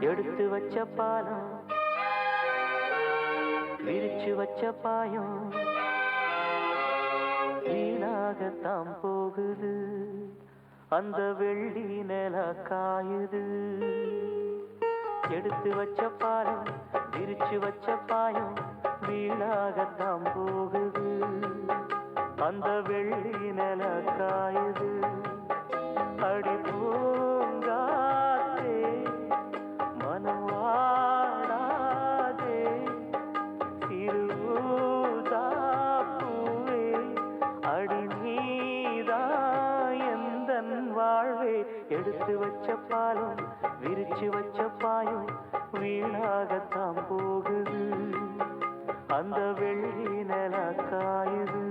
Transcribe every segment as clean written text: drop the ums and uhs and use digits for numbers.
எடுத்து வச்ச பாலம் விரிச்சு வச்ச பாயம் வீணாகத்தான் போகுது. அந்த வெள்ளி நில காயுது. எடுத்து வச்ச பாலம் விரிச்சு வச்ச பாயம் வீணாகத்தான் போகுது. அந்த வெள்ளி நில காயுது. அடி பூங்காத்தே மனம் வாடாதே திருதாப்பூவே அடி நீதான் எந்தன் வாழ்வே. எடுத்து வச்ச பாலம் விரிச்சு வச்ச பாயம் வீணாகத்தான் போகுது. அந்த வெள்ளி நில காயுது.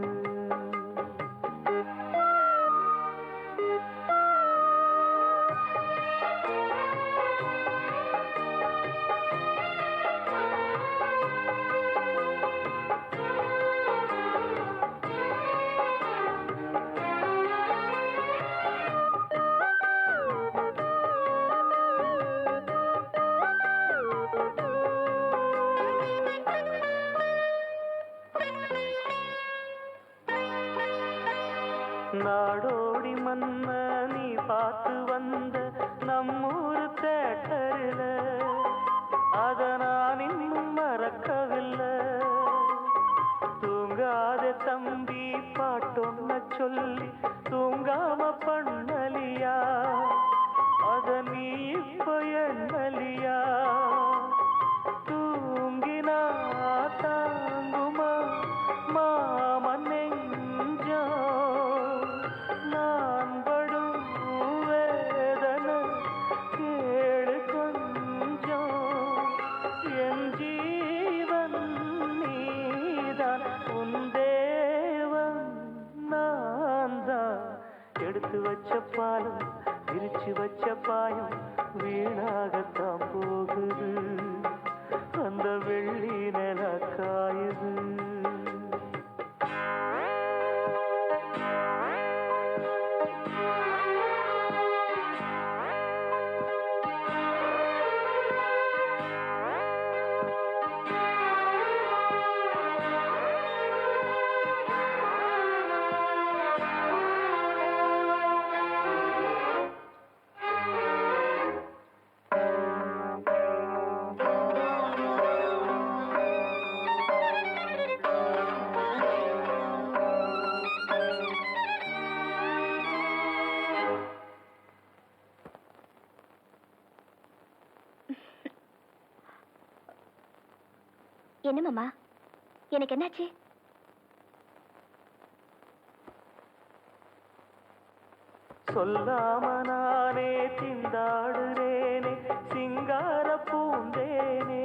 நாடோடி மன்ன நீ பார்த்து வந்த நம்மூரு தேட்டரில் அத நான் இன்னும் மறக்கவில்லை. தூங்காத தம்பி பாட்டொன்ன சொல்லி தூங்காம பண்ணலியா அத நீ இப்ப எண்ணலியா. தூங்கினா தாங்குமா மாமன் நெஞ்சோ நான் படும் வேதனை கேளு கொஞ்சம். என் ஜீவன் நீதான் உன் தேவன் நான் தான். எடுத்து வச்ச பாலம் விரிச்சு வச்ச பாயம் வீணாகத்தான் போகுது. அந்த வெள்ளி நில காயுது. என்ன மாமா, எனக்கு என்னாச்சு? சொல்லாம நானே திண்டாடுறேனே சிங்கார பூந்தேனே.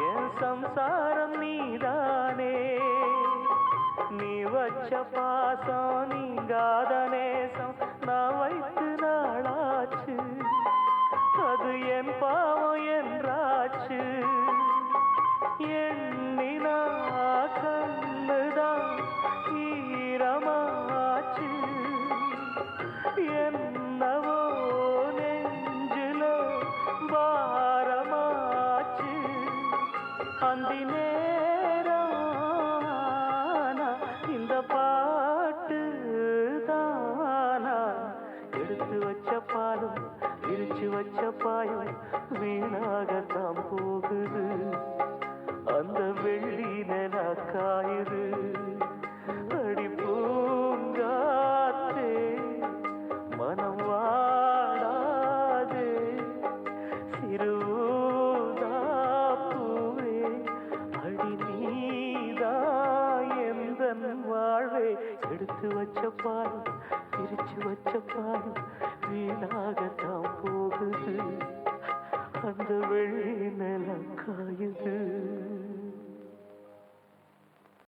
என் சம்சாரம் நீதானே. நீ வச்ச பாசம் நீங்காத நேசம் நான் வைத்து நாளாச்சு. அது என் பாவம் என்றாச்சு. எண்ணினா கண்ணுதான் ஈரமாச்சு. என்னவோ நெஞ்சில பாரமாச்சு. அந்தி நேரானா இந்த பாட்டு தானா. எடுத்து வச்ச பாலும் விரிச்சு வச்ச பாயம் வீணாகத்தான் போகுது. அந்த வெள்ளி நில காயுது. அடி பூங்காத்தே மனம் வாடாதே சிறுதாப்பூவே அடி நீதான் எந்தன் வாழ்வே. எடுத்து வச்ச பாலும் பிரிச்சு வச்ச பாலும் வீணாகத்தான் போகுது. அந்த வெள்ளி நில காயுது.